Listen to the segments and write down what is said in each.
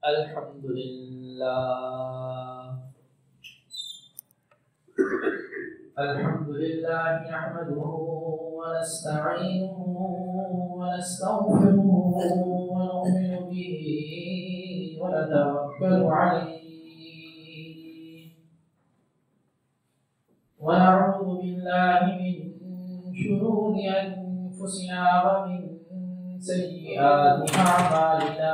अल्हम्दुलिल्लाह नहमदुहु व नस्तईनुहु व नस्तगफिरुहु व नु'मिनु बिही व नतवक्कलु अलैहि व नऊज़ु बिल्लाहि मिन शुरूरि अनफुसिना व मिन सय्यिआति अअमालिना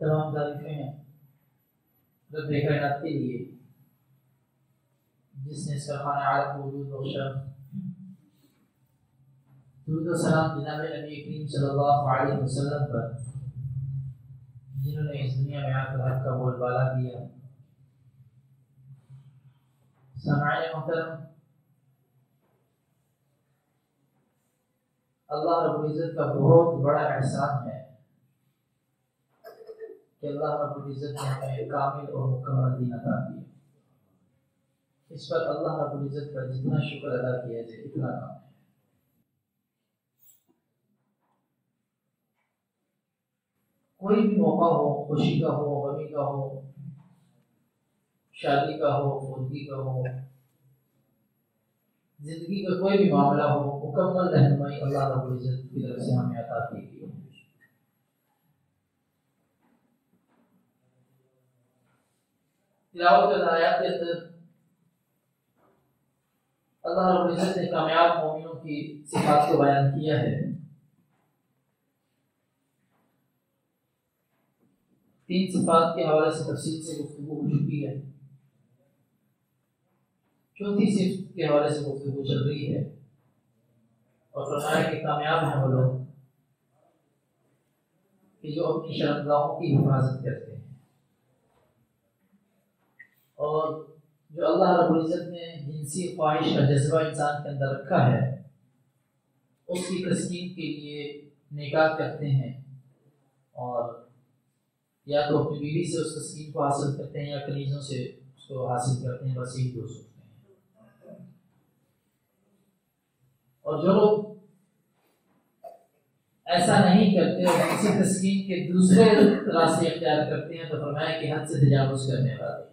तमाम तारीफें रब कायनात के लिए जिसने सरखाने आलम को वजूद बख्शा। दुरूद व सलाम जनाब नबी करीम सल्लल्लाहु अलैहि वसल्लम पर जिन्होंने इस दुनिया में आकर हक का बोलबाला किया। सामईन मोहतरम, अल्लाह रब्बुल इज्जत का बहुत बड़ा एहसान है कि अल्लाह रब्बुल इज्जत ने हमें कामिल और मुकम्मल दीन अता किया। इस पर अल्लाह रब्बुल इज्जत का जितना शुक्र अदा किया जाए इतना कम है। कोई भी मौका हो, खुशी का हो, गमी का हो, शादी का हो, फौतगी का हो, जिंदगी का कोई भी मामला हो, मुकम्मल रहनुमाई अल्लाह रब्बुल इज्जत की तरफ से हमें अता की गई है। तिलावत आयत के अंदर अल्लाह रब्बुल इज्जत ने कामयाब मोमिनों की सिफात को बयान किया है। 3 सिफात के हवाले से तफसील से गुफ्तगू हो चुकी है। 4थी सिफत के हवाले से गुफ्तगू चल रही है और फरमाया कि कामयाब हैं वो लोग कि जो अपनी शर्मगाहों की हिफाजत करते हैं और जो अल्लाह रब्बुल इज्जत ने जिनसी ख्वाहिश का जज्बा इंसान के अंदर रखा है उसकी तस्कीन के लिए निकाह करते हैं और या तो अपनी बीवी से उस तस्कीन को हासिल करते हैं या कनीज़ों से उसको हासिल करते हैं। बस यही 2 सूरतें हैं। और जो लोग ऐसा नहीं करते और किसी तस्कीन के दूसरे रास्ते इख्तियार करते हैं तो फरमाया कि हद से तजावुज़ करने वाले।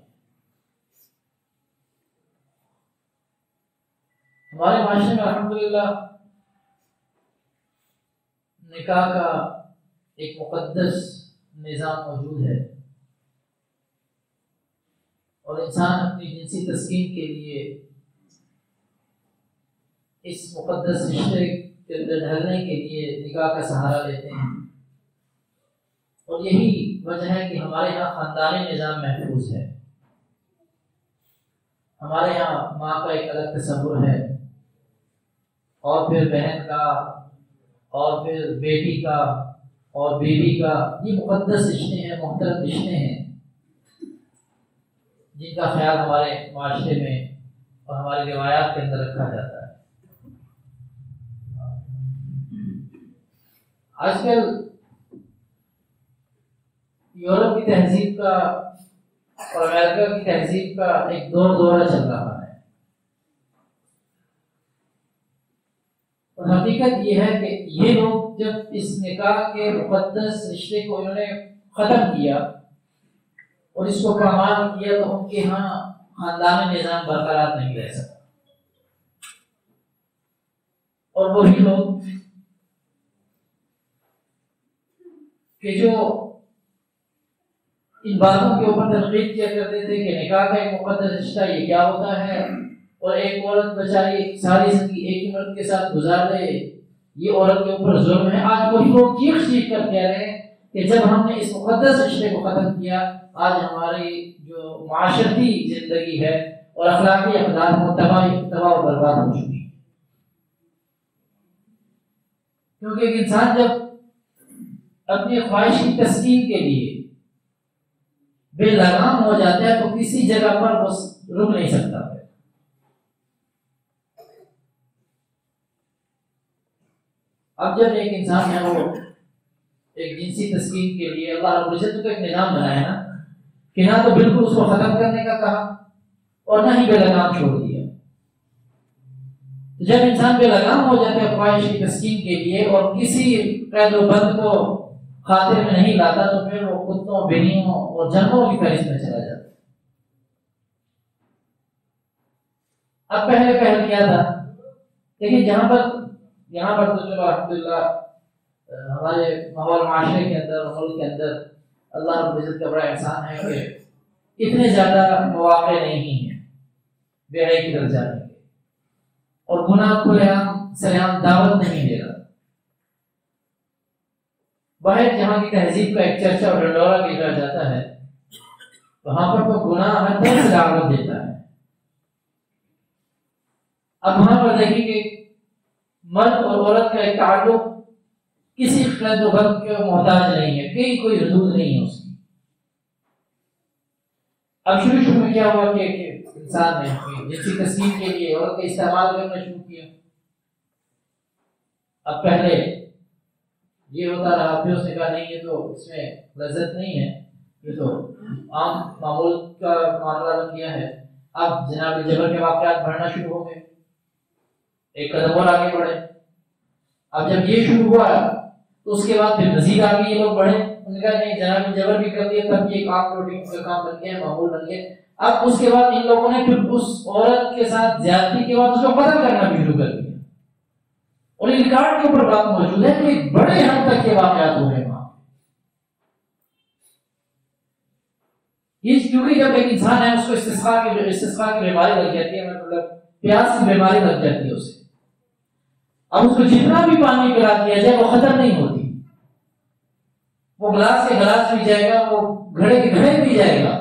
हमारे माशरे में अल्हम्दुलिल्लाह निकाह का एक मुक़द्दस निज़ाम मौजूद है और इंसान अपनी जिनसी तस्कीन के लिए इस मुक़द्दस रिश्ते के अंदर ढलने के लिए निकाह का सहारा लेते हैं और यही वजह है कि हमारे यहाँ ख़ानदानी निज़ाम महफूज है। हमारे यहाँ माँ का एक अलग तस्वुर है, और फिर बहन का, और फिर बेटी का, और बीवी का। ये मुक़द्दस रिश्ते हैं, मुहतरम रिश्ते हैं, जिनका ख्याल हमारे माशरे में और हमारी रिवायात के अंदर रखा जाता है। आजकल यूरोप की तहजीब का और अमेरिका की तहजीब का एक दौरा चल रहा है, और हकीकत ये है कि ये लोग जब इस निकाह के मुक़द्दस रिश्ते को इन्होंने ख़त्म किया और इसको प्रमाण किया, तो उनके यहाँ खानदानी निज़ाम बरकरार नहीं रह सकता। और वही लोग कि जो इन बातों के ऊपर तनकीद किया करते थे कि निकाह का एक मुक़द्दस रिश्ता ये क्या होता है, और एक औरत बेचारी सारी जिंदगी एक ही मर्द के साथ गुजार रहे, ये औरत के ऊपर जुल्म है। आज वही लोग चीख कर कह रहे हैं कि जब हमने इस मुक़द्दस रिश्ते को ख़त्म किया, आज हमारी जो माशरती जिंदगी है और अखलाकी अक़दार वो तबाह और बर्बाद हो चुकी है। क्योंकि एक इंसान जब अपनी ख्वाहिश की तस्कीन के लिए बेलगाम हो जाता है तो किसी जगह पर वो रुक नहीं सकता है। अब जब एक इंसान है वो एक जिनसी तस्कीन के लिए अल्लाह रब्बुल इज्जत तो एक निज़ाम बनाया ना, कि ना तो बिल्कुल उसको खत्म करने का कहा और ना ही बेलगाम छोड़ दिया। तो जब इंसान बेलगाम हो जाता है ख्वाहिश की तस्कीन के लिए और किसी कैद व बंद को खातिर में नहीं लाता, तो फिर वो कुत्तों, बिल्लियों और जानवरों की फहरिस्त में चला जाता है। अब पहले क्या था, लेकिन यहाँ पर तो चलो अल्हम्दुलिल्लाह हमारे माहौल माशरे के अंदर, मुल्क के अंदर अल्लाह रब्बुल इज्जत का बड़ा एहसान है कि इतने ज़्यादा मौक़े नहीं हैं बेहयाई की तरफ जाने के, और गुनाह खुलेआम सरेआम दावत नहीं दे रहा। बाहर जहाँ की तहजीब का एक चर्चा और डंडोरा किया जाता है, वहाँ पर तो गुनाह हर तरह से दावत देता है। अब वहाँ पर देखेंगे मर्द और औरत का एक ताल्लुक किसी कैद व बंद के मोहताज नहीं है, कोई हदूद नहीं है उसकी। अब शुरू में क्या हुआ कि इंसान ने जिनसी तस्कीन के लिए औरत का इस्तेमाल करना शुरू किया। अब पहले ये होता रहा, फिर उसने कहा नहीं ये तो इसमें लज्जत नहीं है, ये तो आम मामूल का मामला बन गया है। अब जनाब जबर के वाक़यात बढ़ना शुरू हो गए, एक कदम और आगे बढ़े। अब जब ये शुरू हुआ तो उसके बाद फिर मजीद आगे ये लोग बढ़े, उन्होंने कहा नहीं जनाब जबर भी कर दिया, तब ये काम प्रोटीन का काम बन गया, मामूल बन गया। अब उसके बाद इन लोगों ने फिर उस औरत के साथ ज्यादती के बाद उसको कत्ल करना भी शुरू कर दिया, और इन रिकॉर्ड के ऊपर बात मौजूद है कि बड़े हद तक के वाक़यात हो रहे हैं वहां। क्योंकि जब एक इंसान है उसको इस्तिस्क़ा की बीमारी लग जाती है, मतलब प्यास की बीमारी लग जाती है उसे। अब उसको जितना भी पानी पिला दिया जाए वो खत्म नहीं होती, वो गिलास के गिलास पी जाएगा, वो घड़े के घड़े पी जाएगा,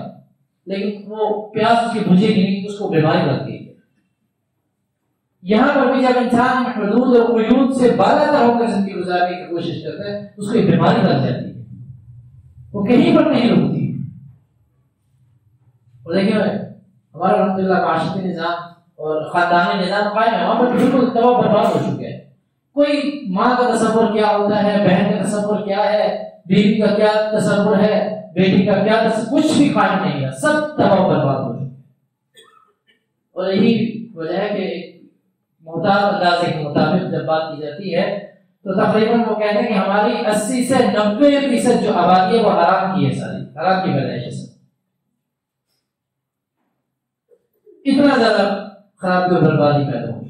लेकिन वो प्यास उसकी बुझेगी नहीं, उसको बीमारी लग गई। यहाँ पर भी जब इंसान हुदूद और क़ुयूद से बालातर होकर जिंदगी गुजारने की कोशिश करता है, उसको एक बीमारी लग जाती है, वो कहीं पर नहीं रुकती। और देखिए हमारा अल्हम्दुलिल्लाह माशरती निज़ाम और खानदानी निज़ाम कायम है, वहाँ पर बिल्कुल तबाह बर्बाद हो चुके हैं। कोई माँ का तसव्वुर क्या होता है, बहन का तसव्वुर क्या है, बीवी का क्या तसव्वुर है, बेटी का क्या तसव्वुर, कुछ भी कायम नहीं है, सब तबाह बर्बाद हो चुके। और यही वजह है कि मुताद अंदाजे के मुताबिक जब बात की जाती है तो तकरीबन वो कहते हैं कि हमारी 80 से 90% जो आबादी है वो हराम की है, सारी हराम की पैदाइश है। इतना ज्यादा खराबी और बर्बादी पैदा हो।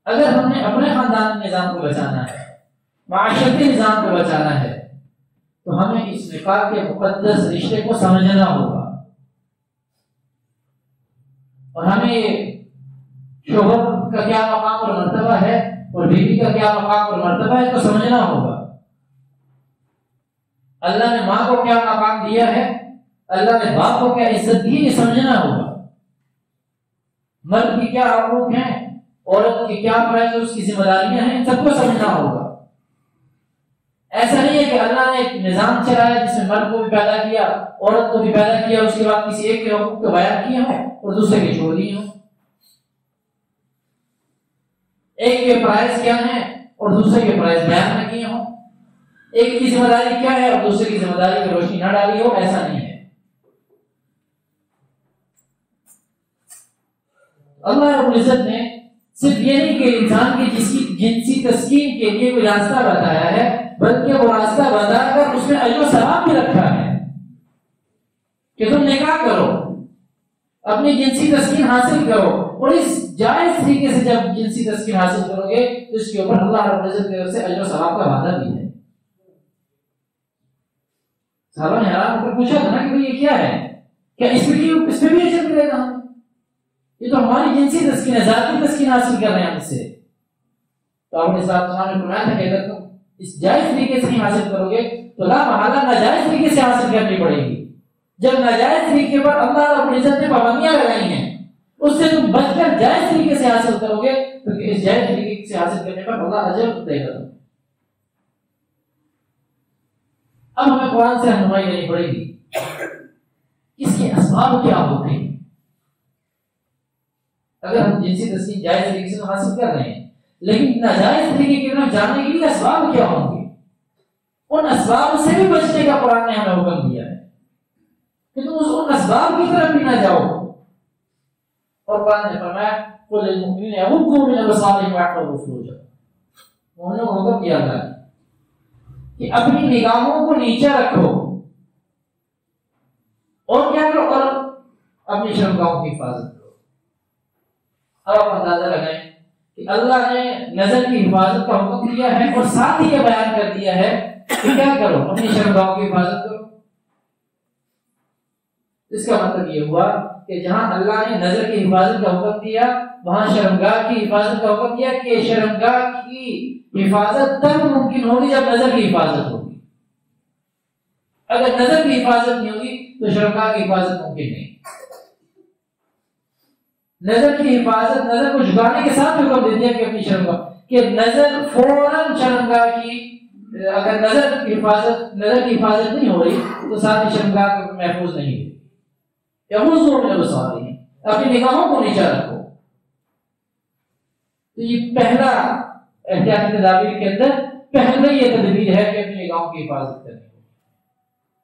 अगर हमने अपने खानदानी निज़ाम को बचाना है, माशरती निज़ाम को बचाना है, तो हमें इस निकाह के मुक़द्दस रिश्ते को समझना होगा, और हमें शोहर का क्या मकाम और मर्तबा है और बीवी का क्या मकाम और मर्तबा है तो समझना होगा। अल्लाह ने माँ को क्या मकाम दिया है अल्लाह ने बाप को क्या इज्जत दी, ये समझना होगा। मर्द की क्या हकूक हैं, औरत की क्या फर्ज है, उसकी जिम्मेदारियां हैं, इन सबको समझना होगा। ऐसा नहीं है कि अल्लाह ने एक निजाम चलाया जिसमें मर्द को भी पैदा किया, औरत को भी पैदा किया, उसके बाद किसी एक के हकूक को बयान किए हों और दूसरे के छोड़ दिए हों। एक के फराइज क्या है और दूसरे के फराइज बयान न किए हों, एक की जिम्मेदारी क्या है और दूसरे की जिम्मेदारी की रोशनी न डाली हो, ऐसा नहीं है। अल्लाह रब्बुल इज्जत ने सिर्फ ये नहीं कि इंसान की जिसकी जिनसी तस्कीन के लिए कोई रास्ता बताया है, बल्कि वो रास्ता बताकर उसमें अजर सवाब भी रखा है कि तुम निकाह करो, अपनी जिनसी तस्कीन हासिल करो, और इस जायज तरीके से जब जिनसी तस्कीन हासिल करोगे तो इसके ऊपर अल्लाह रब्बुल इज्जत की तरफ से अजर सवाब का वादा भी है। साहबा ने हैरान होकर पूछा था ना कि भाई ये क्या है, क्या इसमें भी अजर मिलेगा हमें? ये तो हमारी जिनसी तस्कीन है, जाती तस्कीन हासिल कर रहे हैं हमसे। तो आपने साहब ने फरमाया था कि अगर तुम इस जायज तरीके से नहीं हासिल करोगे तो ला महला नाजायज तरीके से हासिल करनी पड़ेगी। जब नाजायज तरीके पर अल्लाह रब्बुल इज्जत ने पाबंदियां लगाई हैं, उससे तुम बचकर जायज तरीके से हासिल करोगे तो इस जायज तरीके से हासिल करने पर अल्लाह अजर देगा तुम्हें। अब हमें कुरान से रहनुमाई लेनी पड़ेगी, इसके असबाब क्या होते हैं। अगर हम जिनसी तस्कीन जायज तरीके से हासिल कर रहे हैं, लेकिन नाजायज तरीके की तरफ जाने के लिए असबाब क्या होंगे, उन असबाब से भी बचने का कुरान ने हमें हुक्म दिया है कि तुम उन असबाब की तरफ भी ना जाओ। और कुरान ने फरमाया कुल लिल मुमिनीना यगुद्दू मिन अबसारिहिम वयहफज़ू फुरूजहम, उन्होंने हुक्म दिया था कि अपनी निगाहों को नीचे रखो और क्या करो, और अपनी शर्मगाहों की हिफाजत करो। अब आप अंदाजा लगाएं कि अल्लाह ने नजर की हिफाजत का हुक्म दिया है और साथ ही ये बयान कर दिया है कि क्या करो, अपनी शर्मगाहों की हिफाजत करो। इसका मतलब ये हुआ कि जहां अल्लाह ने नजर की हिफाजत का हुक्म दिया, वहां शर्मगाह की हिफाजत का हुक्म दिया कि शर्मगाह की हिफाजत तब मुमकिन होगी जब नजर की हिफाजत होगी। अगर नजर की हिफाजत नहीं होगी तो शर्मगाह की हिफाजत मुमकिन नहीं। नजर की हिफाजत, नजर को झुकाने के साथ हुक्म दे दिया कि अपनी शर्मगाह, कि नजर फौरन शर्मगाह की, अगर नजर की हिफाजत नहीं हो रही तो साथ ही शर्मगाह महफूज नहीं है। अपनी निगाहों को नीचा रखो। तो ये पहला एहतियाती तदाबीर के अंदर पहले ये तदबीर है कि अपनी निगाहों की हिफाजत करनी होगी,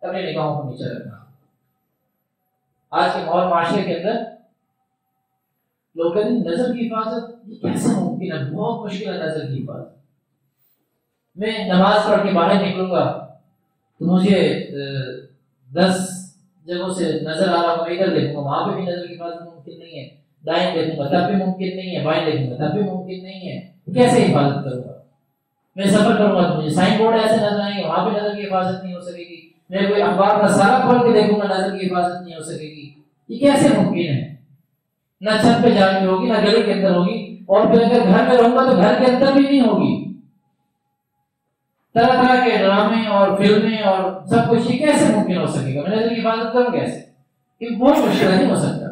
अपनी निगाहों को नीचा रखना। आज के माहौल माशरे के अंदर लोग कहते हैं नजर की हिफाजत कैसे मुमकिन है, बहुत मुश्किल है नजर की हिफाजत। मैं नमाज पढ़ के बाहर निकलूंगा तो मुझे 10 जगहों से नजर आ रहा है, मैं इधर देखूंगा, वहां पे भी नजर की हिफाजत मुमकिन नहीं है, दाएं देखूंगा तब भी मुमकिन नहीं है, बाएं देखूंगा तब भी मुमकिन नहीं है, कैसे हिफाजत करूंगा? मैं सफर करूंगा तो मुझे साइन बोर्ड ऐसे नजर आएंगे, वहां पे नजर की हिफाजत नहीं हो सकेगी। मैं कोई अखबार का सारा खोल के देखूंगा, नजर की हिफाजत नहीं हो सकेगी। ये कैसे मुमकिन है? ना छत पे जाके होगी, ना गली के अंदर होगी, और फिर अगर घर में रहूंगा तो घर के अंदर भी नहीं होगी। तरह तरह के ड्रामे और फिल्में और सब कुछ, ये कैसे मुमकिन हो सकेगा? मैं नजर की हिफाजत करूं कैसे? ये बहुत मुश्किल नहीं हो सकता।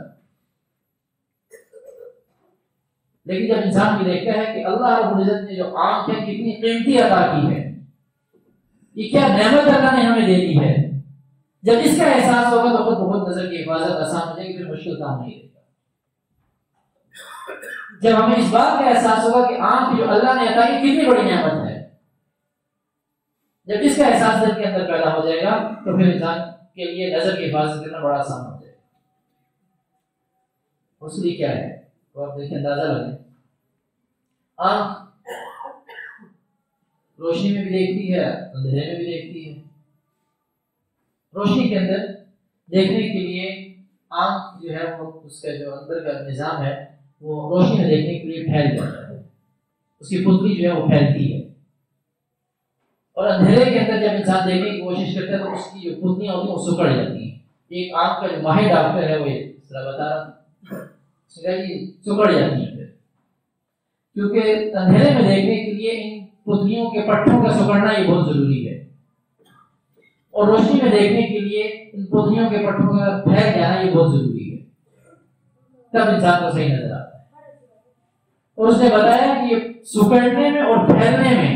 लेकिन जब इंसान भी देखता है कि अल्लाह रब्बुल इज्जत ने जो आंख है कितनी कीमती अता की है, ये क्या नेमत अल्लाह ने हमें दे दी है, जब इसका एहसास होगा तो खुद बहुत नजर की हिफाजत आसान हो जाएगी, फिर मुश्किल काम नहीं रहेगा। जब हमें इस बात का एहसास होगा कि आंख जो अल्लाह ने अता की कितनी बड़ी नेमत है, जब इसका एहसास दिल के अंदर पैदा हो जाएगा तो फिर इंसान के लिए नजर की हिफाजत करना बड़ा आसान हो जाएगा। उसके क्या है तो आप देखिए, अंदाजा लगाएं। आंख रोशनी में भी देखती है, अंधेरे में भी देखती है। रोशनी के अंदर देखने के लिए आंख जो है वो, उसका जो अंदर का निजाम है वो रोशनी में देखने के लिए फैल जाता है, उसकी पुतली जो है वो फैलती है। और अंधेरे के अंदर जब इंसान देखने की कोशिश करता है तो उसकी जो पुतलियां होती हैं वो सुकड़ जाती हैं। एक आंख का जो माहिर डॉक्टर है वो ये बता रहा था, सुकड़ जाती है, क्योंकि अंधेरे में देखने के लिए इन पुतलियों के पट्टों का सुकड़ना ये बहुत जरूरी है। और रोशनी में देखने के लिए इन पोथियों के पट्टों का फैल जाना ये बहुत जरूरी है, तब इंसान को सही नजर आता है। और उसने बताया कि ये सुकड़ने में और फैलने में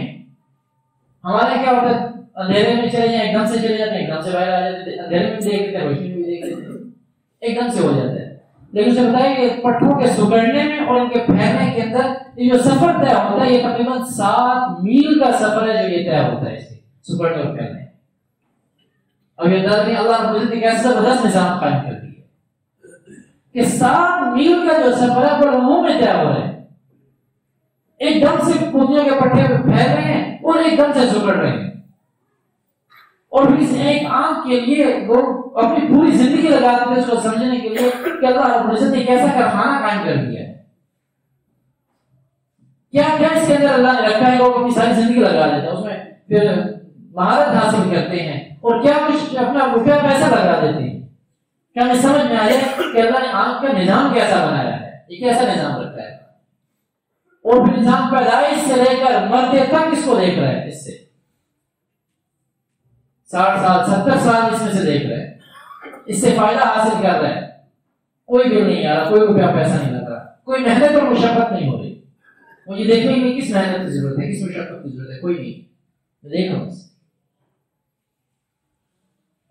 हमारे क्या होता है, अंधेरे में चले जाए एकदम से चले जाते हैं, एकदम से बाहर आ जाते हैं, अंधेरे में भी देख लेते हैं, रोशनी में भी देख लेते हैं, एकदम से हो जाता है। लेकिन उसने बताया कि पट्टों के सुकड़ने में और इनके फैलने के अंदर ये जो सफर तय होता है, ये तकरीबन 7 मील का सफर है जो ये तय होता है इसके सुकड़ने और फैलने। अब ये अंदाजा नहीं, अल्लाह रब्बुल इज्जत ने कैसा जबरदस्त निजाम कायम कर दिया कि 7 मील का जो सफर है वो मुंह में तय हो रहा है, एकदम से पोथियों के पट्टे फैल रहे हैं और एकदम से सुकड़ रहे हैं। और फिर इस एक आंख के लिए वो अपनी पूरी जिंदगी लगा देते हैं इसको समझने के लिए कि अल्लाह रब्बुल इज्जत ने कैसा कारखाना कायम कर दिया है, क्या क्या इसके अंदर अल्लाह ने रखा है। लोग अपनी सारी जिंदगी लगा देते हैं उसमें, फिर महारत हासिल करते हैं और क्या कुछ अपना रुपया पैसा लगा देते हैं। क्या हमें समझ में आ जाए कि अल्लाह ने आंख का निजाम कैसा बनाया है, ये कैसा निजाम रखा है। और फिर इंसान पैदाइश से लेकर मरते तक इसको देख रहा है, इससे 60 साल 70 साल इसमें से देख रहे हैं, इससे फायदा हासिल कर रहे हैं, कोई बिल नहीं आ रहा, कोई रुपया पैसा नहीं लग रहा, कोई मेहनत और मुशक्कत नहीं हो रही। मुझे देखने के लिए किस मेहनत की जरूरत है, किस मुशक्कत की जरूरत है, कोई नहीं, मैं देख रहा हूं।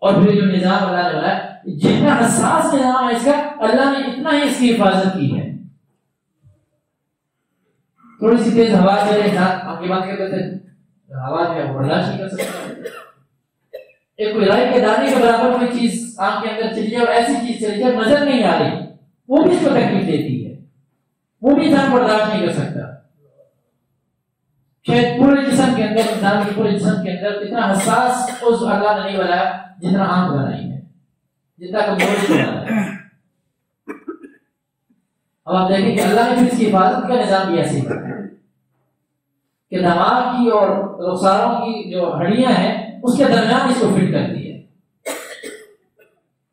और फिर जो निजाम अल्लाह ने बनाया, जितना हसास निजाम है इसका, अल्लाह ने इतना ही इसकी हिफाजत की है। थोड़ी सी तेज हवा चले, इंसान आंखें बंद कर देते, हवा जो है वो बर्दाश्त नहीं कर सकता। एक कोई राई के दाने के बराबर कोई चीज आंख के अंदर चली जाए और ऐसी चीज चली जाए नजर नहीं आ रही, वो भी इसको तकलीफ देती है, वो भी इंसान बर्दाश्त नहीं कर सकता। शायद पूरे जिस्म के अंदर, इंसान के पूरे जिस्म के अंदर इतना हसास उस अल्लाह ने नहीं बनाया जितना आंख बनाई है, जितना कमजोर बनाया है। अब आप देखें कि अल्लाह ने फिर इसकी हिफाजत का निजाम भी ऐसे ही कि दिमाग की और रुखसारों की जो हड्डियां हैं उसके दरमियान इसको फिट कर दी है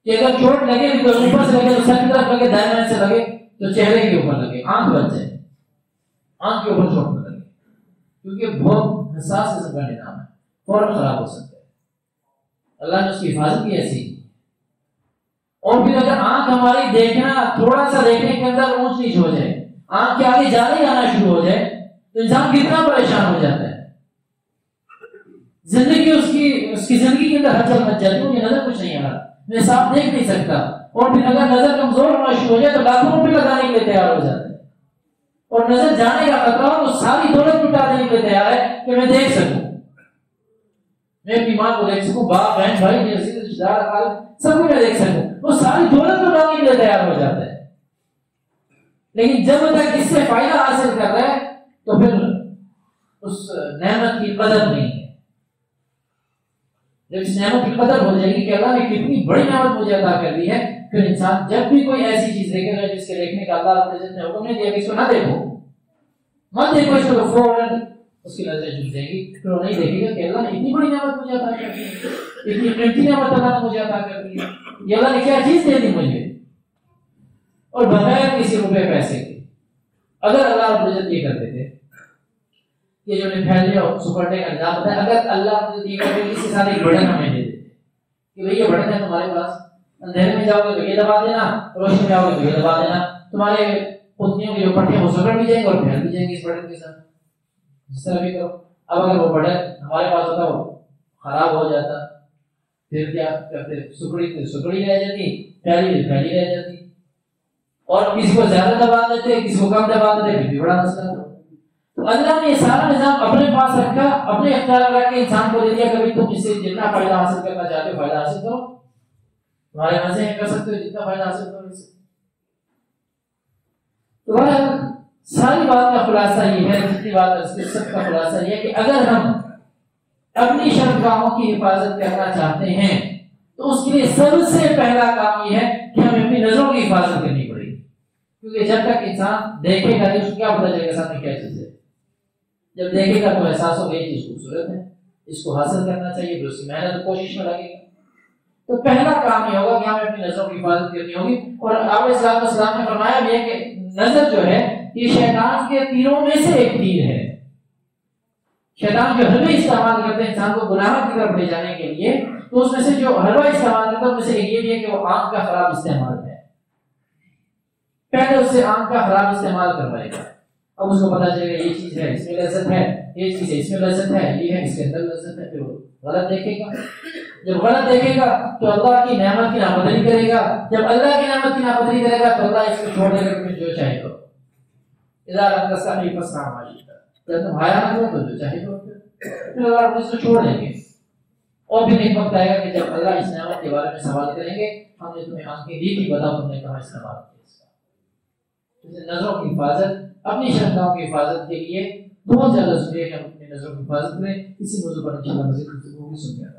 कि अगर चोट लगे तो ऊपर से लगे तो सर की तरफ लगे, दाएं से लगे तो चेहरे के ऊपर लगे, आंख बच जाए, आंख के ऊपर चोट न लगे, क्योंकि बहुत हसास किस्म का निजाम है, फौरन खराब हो सकता है। अल्लाह ने उसकी हिफाजत की ऐसी। और फिर अगर आंख हमारी देखना, थोड़ा सा देखने के अंदर ऊंच नीच हो जाए, आंख के आगे जाने जाना शुरू हो जाए तो इंसान कितना परेशान हो जाता है। जिंदगी उसकी जिंदगी के अंदर हलचल मच जाती है, मुझे नजर कुछ नहीं आ रहा, मैं साफ देख नहीं सकता। और फिर अगर नजर कमजोर होना शुरू हो जाए तो लाखों रुपए लगाने के लिए तैयार हो जाता है, और नजर जाने का खतरा हो तो सारी दौलत लुटा देने के लिए तैयार है कि मैं देख सकूं, मैं अपनी मां को देख सकूं, बाप बहन भाई रिश्तेदार सब कुछ मैं देख सकूं, वो सारी दौलत लुटाने के लिए तैयार हो जाता है। लेकिन जब तक इससे फायदा हासिल कर रहा है तो फिर उस नेमत की कदर नहीं है। जब इस नेमत की कदर हो जाएगी कि अल्लाह ने कितनी बड़ी नेमत मुझे अता कर दी है, फिर इंसान जब भी कोई ऐसी चीज देखेगा जिसके देखने का अल्लाह रब्बुल इज्जत ने हुक्म नहीं दिया कि इसको ना देखो, मत देखो इसको, तो फौरन उसकी नजरें झुक जाएगी, फिर वो नहीं देखेगा कि अल्लाह ने इतनी बड़ी नेमत मुझे अता कर दी है, इतनी कीमती नेमत अल्लाह ने मुझे अता कर दी है, ये अल्लाह ने क्या चीज दे दी मुझे, और बगैर किसी रुपए पैसे के। अगर अल्लाह रब्बुल इज्जत ये कर देते, ये जो फैलने और सुपड़ने का निजाम होता है, अगर अल्लाह रब्बुल इज्जत ये कर देते इसके साथ एक बटन हमें दे देते कि भाई ये बटन है तुम्हारे पास, अंधेरे में जाओगे तो ये दबा देना, रोशनी में आओगे तो ये दबा देना, तुम्हारे पुतलियों के जो पट्टे वो सुकड़ भी जाएंगे और फैल भी जाएंगे इस बटन के साथ, जिस तरह भी करो। अब अगर वो बटन हमारे पास होता, वो खराब हो जाता, फिर क्या करते, सुकड़ी रह जाती, फैली रह जाती, और किसी को ज्यादा दबा देते, किसी को कम दबा देते, फिर भी बड़ा मसला था। तो अल्लाह ने सारा निजाम अपने पास रखा, अपने इख्तियार रख के इंसान को दे दिया, कभी तुम इससे जितना फायदा हासिल करना चाहते हो फायदा हासिल करो, तुम्हारे मजे कर सकते हो, जितना फायदा हासिल करो इससे। तो सारी बात का खुलासा ये है, जितनी बात है सबका खुलासा ये है कि अगर हम अपनी शर्तगाहों की हिफाजत करना चाहते हैं तो उसके लिए सबसे पहला काम ये है कि हमें अपनी नजरों की हिफाजत करनी पड़ेगी, क्योंकि जब तक इंसान देखेगा नहीं उसको क्या पता चलेगा सामने क्या चीज है। जब देखेगा तो एहसास होगा ये चीज खूबसूरत है, इसको हासिल करना चाहिए, फिर उसकी मेहनत कोशिश में लगेगा। तो पहला काम ये होगा कि हमें अपनी नजरों की हिफाजत करनी होगी। और आप इस्लाम ने फरमाया भी है कि नजर जो है ये शैतान के तीरों में से एक तीर है। शैतान जो हमें इस्तेमाल करते हैं इंसान को गुनाह की तरफ ले जाने के लिए, तो उसमें से जो हलवा इस्तेमाल करता है उनमें से एक ये भी है कि वो आंख का खराब इस्तेमाल है, पहले उससे आंख का खराब इस्तेमाल करवाएगा। अब उसको पता चलेगा ये चीज है, इसमें लज्जत है, ये चीज है, इसमें लज्जत है, ये है, इसके अंदर लज्जत है, फिर वो गलत देखेगा। जब गलत देखेगा तो अल्लाह की नेमत की नापदरी करेगा, जब अल्लाह की नेमत की नापदरी करेगा तो अल्लाह इसको छोड़ देगा कि जो चाहे करो। इधर आपका सही फसना मालिका, जब तुम हाया ना तो जो चाहे करो, फिर अल्लाह इसको छोड़ देंगे। और भी एक वक्त आएगा कि जब अल्लाह इस नेमत के बारे में सवाल करेंगे, हमने तुम्हें आंखें दी थी, बताओ तुमने कहाँ इस्तेमाल किया इसका। नजरों की हिफाजत, अपनी श्रद्धाओं की हिफाजत के लिए बहुत ज्यादा जरूरी है कि हम अपनी नजरों की हिफाजत करें। इसी मौजूद पर इंशाअल्लाह मज़ीद गुफ्तगू भी सुनते हैं।